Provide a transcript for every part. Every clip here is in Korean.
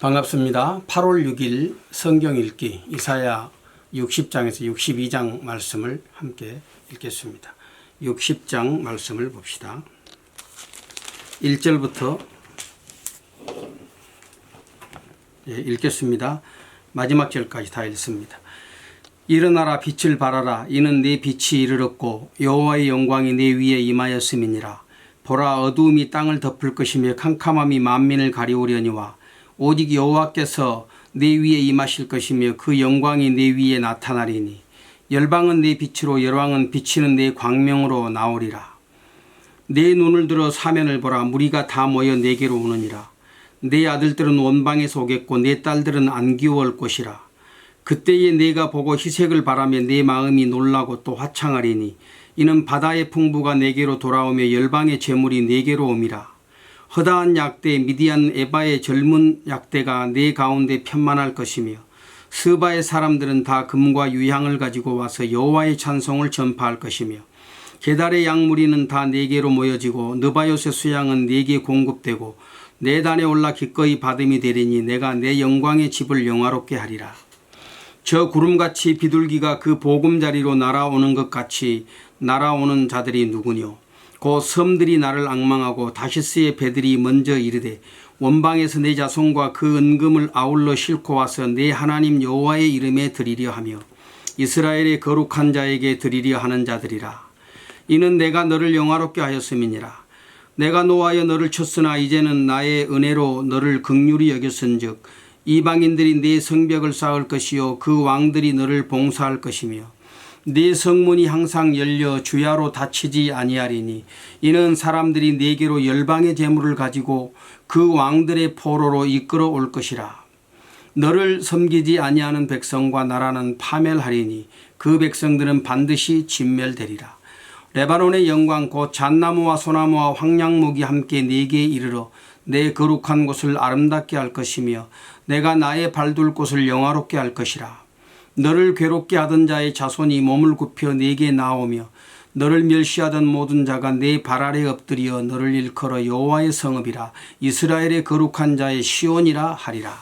반갑습니다. 8월 6일 성경 읽기 이사야 60장에서 62장 말씀을 함께 읽겠습니다. 60장 말씀을 봅시다. 1절부터 읽겠습니다. 마지막 절까지 다 읽습니다. 일어나라 빛을 발하라. 이는 내 빛이 이르렀고 여호와의 영광이 내 위에 임하였음이니라. 보라, 어두움이 땅을 덮을 것이며 캄캄함이 만민을 가리우려니와 오직 여호와께서 내 위에 임하실 것이며 그 영광이 내 위에 나타나리니 열방은 내 빛으로 열왕은 비치는 내 광명으로 나오리라. 내 눈을 들어 사면을 보라. 무리가 다 모여 내게로 오느니라. 내 아들들은 원방에서 오겠고 내 딸들은 안기워올 것이라. 그때에 내가 보고 희색을 바라며 내 마음이 놀라고 또 화창하리니 이는 바다의 풍부가 내게로 돌아오며 열방의 재물이 내게로 옴이라. 허다한 약대 미디안 에바의 젊은 약대가 내 가운데 편만할 것이며 스바의 사람들은 다 금과 유향을 가지고 와서 여호와의 찬송을 전파할 것이며 게달의 양무리는 다 내게로 모여지고 느바요의 수양은 내게 공급되고 내 단에 올라 기꺼이 받음이 되리니 내가 내 영광의 집을 영화롭게 하리라. 저 구름같이 비둘기가 그 보금자리로 날아오는 것 같이 날아오는 자들이 누구뇨? 그 섬들이 나를 앙망하고 다시스의 배들이 먼저 이르되 원방에서 내 자손과 그 은금을 아울러 싣고 와서 내 하나님 여호와의 이름에 드리려 하며 이스라엘의 거룩한 자에게 드리려 하는 자들이라. 이는 내가 너를 영화롭게 하였음이니라. 내가 노하여 너를 쳤으나 이제는 나의 은혜로 너를 긍휼히 여겼은즉 이방인들이 네 성벽을 쌓을 것이요 그 왕들이 너를 봉사할 것이며 네 성문이 항상 열려 주야로 닫히지 아니하리니 이는 사람들이 네게로 열방의 재물을 가지고 그 왕들의 포로로 이끌어 올 것이라. 너를 섬기지 아니하는 백성과 나라는 파멸하리니 그 백성들은 반드시 진멸되리라. 레바논의 영광 곧 잣나무와 소나무와 황량목이 함께 네게 이르러 내 거룩한 곳을 아름답게 할 것이며 내가 나의 발둘 곳을 영화롭게 할 것이라. 너를 괴롭게 하던 자의 자손이 몸을 굽혀 네게 나오며 너를 멸시하던 모든 자가 네 발 아래 엎드려 너를 일컬어 여호와의 성읍이라 이스라엘의 거룩한 자의 시온이라 하리라.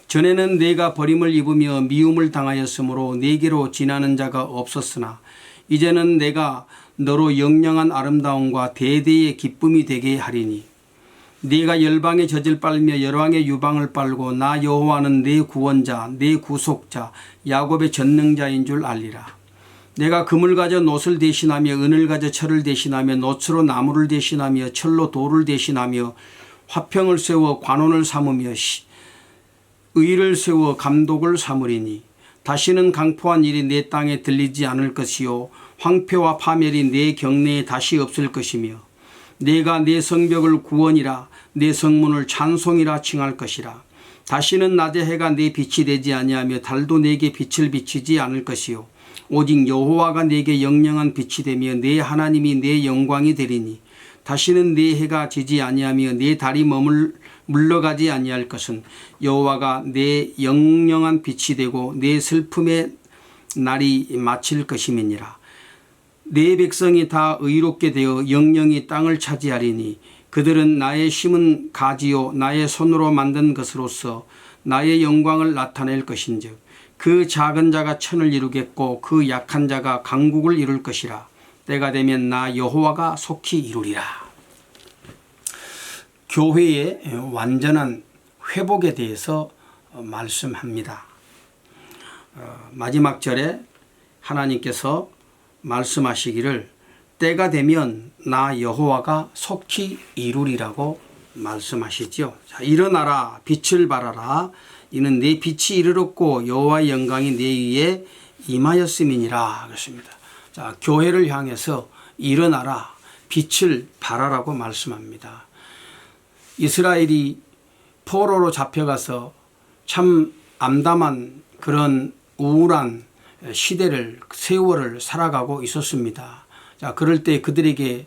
전에는 네가 버림을 입으며 미움을 당하였으므로 네게로 지나는 자가 없었으나 이제는 내가 너로 영영한 아름다움과 대대의 기쁨이 되게 하리니 네가 열방의 젖을 빨며 열왕의 유방을 빨고 나 여호와는 네 구원자 네 구속자 야곱의 전능자인 줄 알리라. 내가 금을 가져 놋을 대신하며 은을 가져 철을 대신하며 놋으로 나무를 대신하며 철로 돌을 대신하며 화평을 세워 관원을 삼으며 의를 세워 감독을 삼으리니 다시는 강포한 일이 내 땅에 들리지 않을 것이요 황폐와 파멸이 내 경내에 다시 없을 것이며 내가 내 성벽을 구원이라 내 성문을 찬송이라 칭할 것이라. 다시는 낮에 해가 내 빛이 되지 아니하며 달도 내게 빛을 비치지 않을 것이요 오직 여호와가 내게 영영한 빛이 되며 내 하나님이 내 영광이 되리니 다시는 내 해가 지지 아니하며 내 달이 물러가지 아니할 것은 여호와가 내 영영한 빛이 되고 내 슬픔의 날이 마칠 것임이니라. 내 백성이 다 의롭게 되어 영영이 땅을 차지하리니 그들은 나의 심은 가지요 나의 손으로 만든 것으로서 나의 영광을 나타낼 것인즉 그 작은 자가 천을 이루겠고 그 약한 자가 강국을 이룰 것이라. 때가 되면 나 여호와가 속히 이루리라. 교회의 완전한 회복에 대해서 말씀합니다. 마지막 절에 하나님께서 말씀하시기를 때가 되면 나 여호와가 속히 이루리라고 말씀하시죠. 자, 일어나라 빛을 발하라. 이는 내 빛이 이르렀고 여호와의 영광이 내 위에 임하였음이니라. 그렇습니다. 자, 교회를 향해서 일어나라 빛을 발하라고 말씀합니다. 이스라엘이 포로로 잡혀가서 참 암담한 그런 우울한 시대를 세월을 살아가고 있었습니다. 자, 그럴 때 그들에게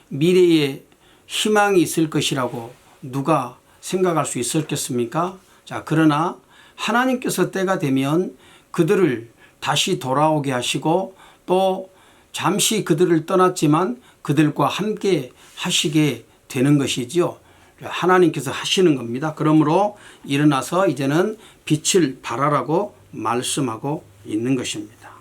미래에 희망이 있을 것이라고 누가 생각할 수 있었겠습니까? 자, 그러나 하나님께서 때가 되면 그들을 다시 돌아오게 하시고 또 잠시 그들을 떠났지만 그들과 함께 하시게 되는 것이지요. 하나님께서 하시는 겁니다. 그러므로 일어나서 이제는 빛을 발하라고 말씀하고 있는 것입니다.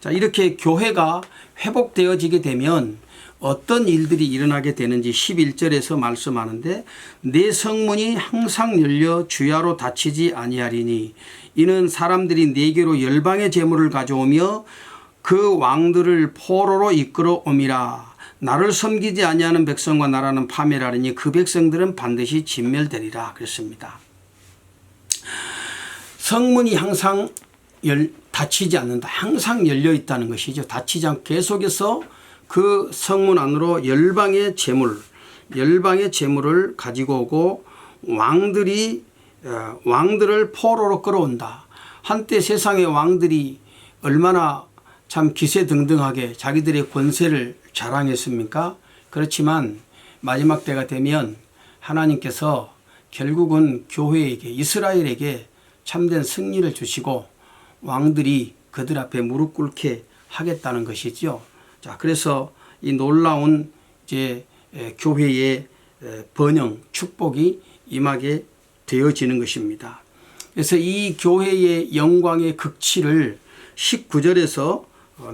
자, 이렇게 교회가 회복되어지게 되면 어떤 일들이 일어나게 되는지 11절에서 말씀하는데, 내 성문이 항상 열려 주야로 닫히지 아니하리니 이는 사람들이 내게로 열방의 재물을 가져오며 그 왕들을 포로로 이끌어옴이라. 나를 섬기지 아니하는 백성과 나라는 파멸하리니 그 백성들은 반드시 진멸되리라 그랬습니다. 성문이 항상 닫히지 않는다. 항상 열려 있다는 것이죠. 닫히지 않고 계속해서 그 성문 안으로 열방의 재물을 가지고 오고 왕들을 포로로 끌어온다. 한때 세상의 왕들이 얼마나 참 기세등등하게 자기들의 권세를 자랑했습니까? 그렇지만 마지막 때가 되면 하나님께서 결국은 교회에게, 이스라엘에게 참된 승리를 주시고 왕들이 그들 앞에 무릎 꿇게 하겠다는 것이죠. 자, 그래서 이 놀라운 이제 교회의 번영, 축복이 임하게 되어지는 것입니다. 그래서 이 교회의 영광의 극치를 19절에서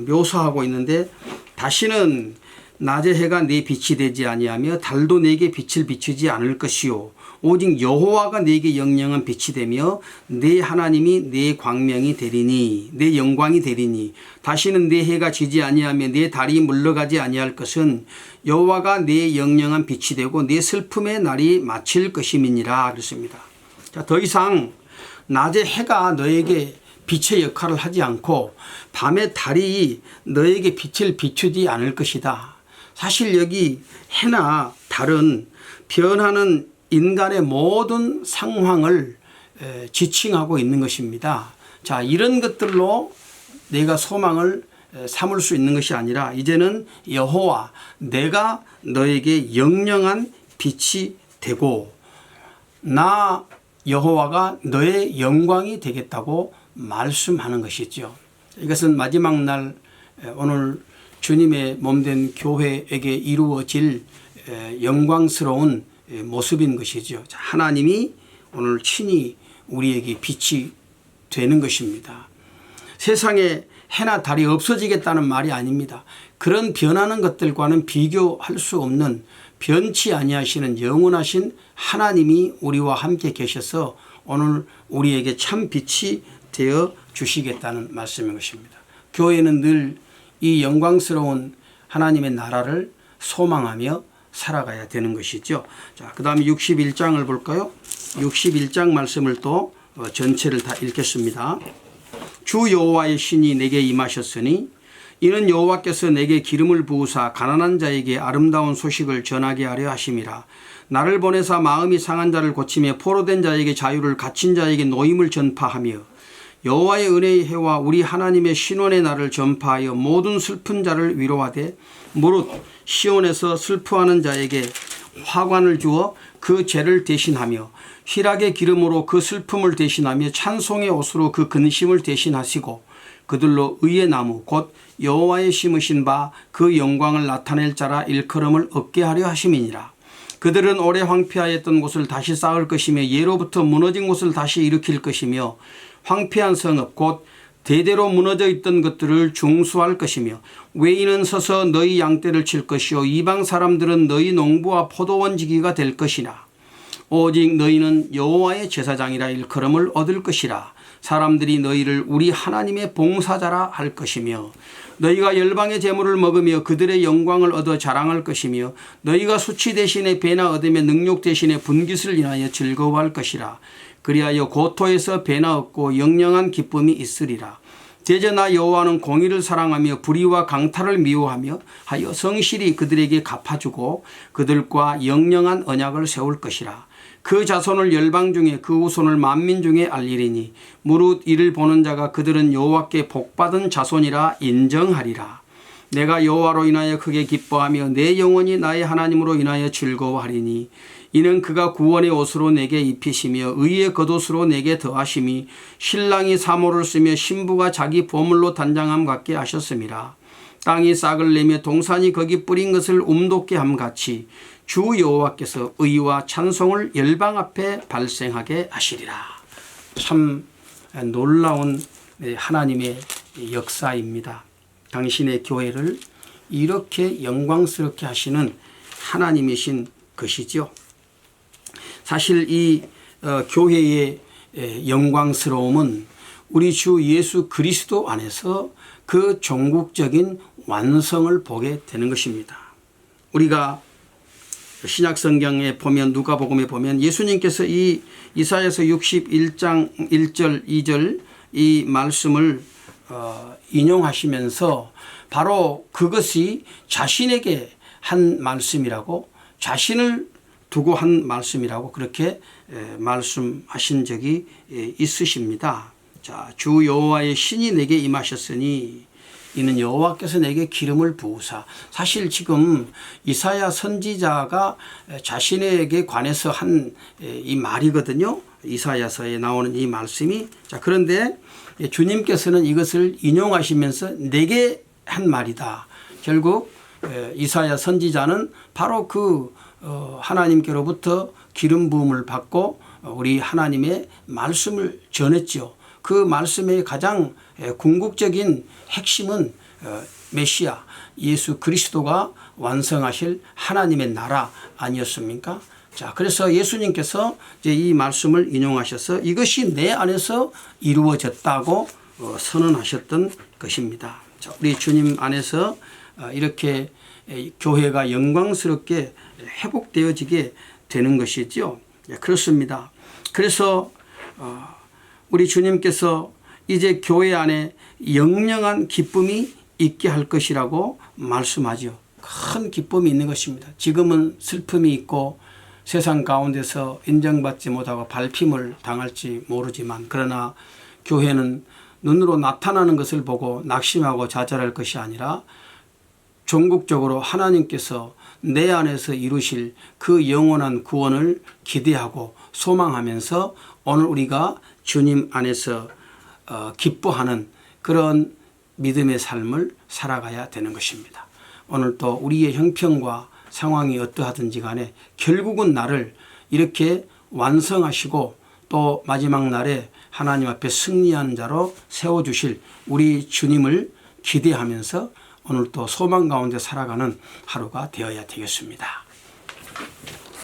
묘사하고 있는데, 다시는 낮의 해가 내 빛이 되지 아니하며 달도 내게 빛을 비추지 않을 것이요 오직 여호와가 내게 영영한 빛이 되며 내 하나님이 내 광명이 되리니, 내 영광이 되리니 다시는 내 해가 지지 아니하며 내 달이 물러가지 아니할 것은 여호와가 내 영영한 빛이 되고 내 슬픔의 날이 마칠 것임이니라 그랬습니다. 자, 더 이상 낮에 해가 너에게 빛의 역할을 하지 않고 밤에 달이 너에게 빛을 비추지 않을 것이다. 사실 여기 해나 달은 변하는 인간의 모든 상황을 지칭하고 있는 것입니다. 자, 이런 것들로 내가 소망을 삼을 수 있는 것이 아니라 이제는 여호와, 내가 너에게 영영한 빛이 되고 나 여호와가 너의 영광이 되겠다고 말씀하는 것이죠. 이것은 마지막 날 오늘 주님의 몸된 교회에게 이루어질 영광스러운 모습인 것이죠. 하나님이 오늘 친히 우리에게 빛이 되는 것입니다. 세상에 해나 달이 없어지겠다는 말이 아닙니다. 그런 변하는 것들과는 비교할 수 없는, 변치 아니하시는 영원하신 하나님이 우리와 함께 계셔서 오늘 우리에게 참 빛이 되어 주시겠다는 말씀인 것입니다. 교회는 늘 이 영광스러운 하나님의 나라를 소망하며 살아가야 되는 것이죠. 자, 그 다음에 61장을 볼까요? 61장 말씀을 또 전체를 다 읽겠습니다. 주 여호와의 신이 내게 임하셨으니 이는 여호와께서 내게 기름을 부으사 가난한 자에게 아름다운 소식을 전하게 하려 하심이라. 나를 보내사 마음이 상한 자를 고치며 포로된 자에게 자유를, 갇힌 자에게 노임을 전파하며 여호와의 은혜의 해와 우리 하나님의 신원의 날을 전파하여 모든 슬픈 자를 위로하되 무릇 시온에서 슬퍼하는 자에게 화관을 주어 그 죄를 대신하며 희락의 기름으로 그 슬픔을 대신하며 찬송의 옷으로 그 근심을 대신하시고 그들로 의의 나무 곧 여호와의 심으신 바 그 영광을 나타낼 자라 일컬음을 얻게 하려 하심이니라. 그들은 오래 황폐하였던 곳을 다시 쌓을 것이며 예로부터 무너진 곳을 다시 일으킬 것이며 황폐한 성읍 곧 대대로 무너져 있던 것들을 중수할 것이며 외인은 서서 너희 양떼를 칠 것이요 이방 사람들은 너희 농부와 포도원 지기가 될 것이나 오직 너희는 여호와의 제사장이라 일컬음을 얻을 것이라. 사람들이 너희를 우리 하나님의 봉사자라 할 것이며 너희가 열방의 재물을 먹으며 그들의 영광을 얻어 자랑할 것이며 너희가 수치 대신에 배나 얻으며 능욕 대신에 분깃을 인하여 즐거워할 것이라. 그리하여 고토에서 배나 얻고 영영한 기쁨이 있으리라. 대저나 여호와는 공의를 사랑하며 불의와 강탈을 미워하며 하여 성실히 그들에게 갚아주고 그들과 영영한 언약을 세울 것이라. 그 자손을 열방 중에 그 후손을 만민 중에 알리리니 무릇 이를 보는 자가 그들은 여호와께 복받은 자손이라 인정하리라. 내가 여호와로 인하여 크게 기뻐하며 내 영혼이 나의 하나님으로 인하여 즐거워하리니 이는 그가 구원의 옷으로 내게 입히시며 의의 겉옷으로 내게 더하심이 신랑이 사모를 쓰며 신부가 자기 보물로 단장함 같게 하셨음이라. 땅이 싹을 내며 동산이 거기 뿌린 것을 움돋게 함같이 주 여호와께서 의와 찬송을 열방 앞에 발생하게 하시리라. 참 놀라운 하나님의 역사입니다. 당신의 교회를 이렇게 영광스럽게 하시는 하나님이신 것이죠. 사실 이 교회의 영광스러움은 우리 주 예수 그리스도 안에서 그 종국적인 완성을 보게 되는 것입니다. 우리가 신약 성경에 보면, 누가복음에 보면 예수님께서 이 이사야서 61장 1절 2절 이 말씀을 인용하시면서 바로 그것이 자신에게 한 말씀이라고, 자신을 두고 한 말씀이라고 그렇게 말씀하신 적이 있으십니다. 자, 주 여호와의 신이 내게 임하셨으니 이는 여호와께서 내게 기름을 부으사. 사실 지금 이사야 선지자가 자신에게 관해서 한 이 말이거든요. 이사야서에 나오는 이 말씀이. 자, 그런데 주님께서는 이것을 인용하시면서 내게 한 말이다. 결국 이사야 선지자는 바로 그 하나님께로부터 기름 부음을 받고 우리 하나님의 말씀을 전했죠. 그 말씀의 가장 궁극적인 핵심은 메시아 예수 그리스도가 완성하실 하나님의 나라 아니었습니까? 자, 그래서 예수님께서 이제 이 말씀을 인용하셔서 이것이 내 안에서 이루어졌다고 선언하셨던 것입니다. 자, 우리 주님 안에서 이렇게 교회가 영광스럽게 회복되어지게 되는 것이죠. 그렇습니다. 그래서 우리 주님께서 이제 교회 안에 영영한 기쁨이 있게 할 것이라고 말씀하죠. 큰 기쁨이 있는 것입니다. 지금은 슬픔이 있고 세상 가운데서 인정받지 못하고 발핌을 당할지 모르지만, 그러나 교회는 눈으로 나타나는 것을 보고 낙심하고 좌절할 것이 아니라 종국적으로 하나님께서 내 안에서 이루실 그 영원한 구원을 기대하고 소망하면서 오늘 우리가 주님 안에서 기뻐하는 그런 믿음의 삶을 살아가야 되는 것입니다. 오늘 또 우리의 형편과 상황이 어떠하든지 간에 결국은 나를 이렇게 완성하시고 또 마지막 날에 하나님 앞에 승리하는 자로 세워주실 우리 주님을 기대하면서 오늘 또 소망 가운데 살아가는 하루가 되어야 되겠습니다.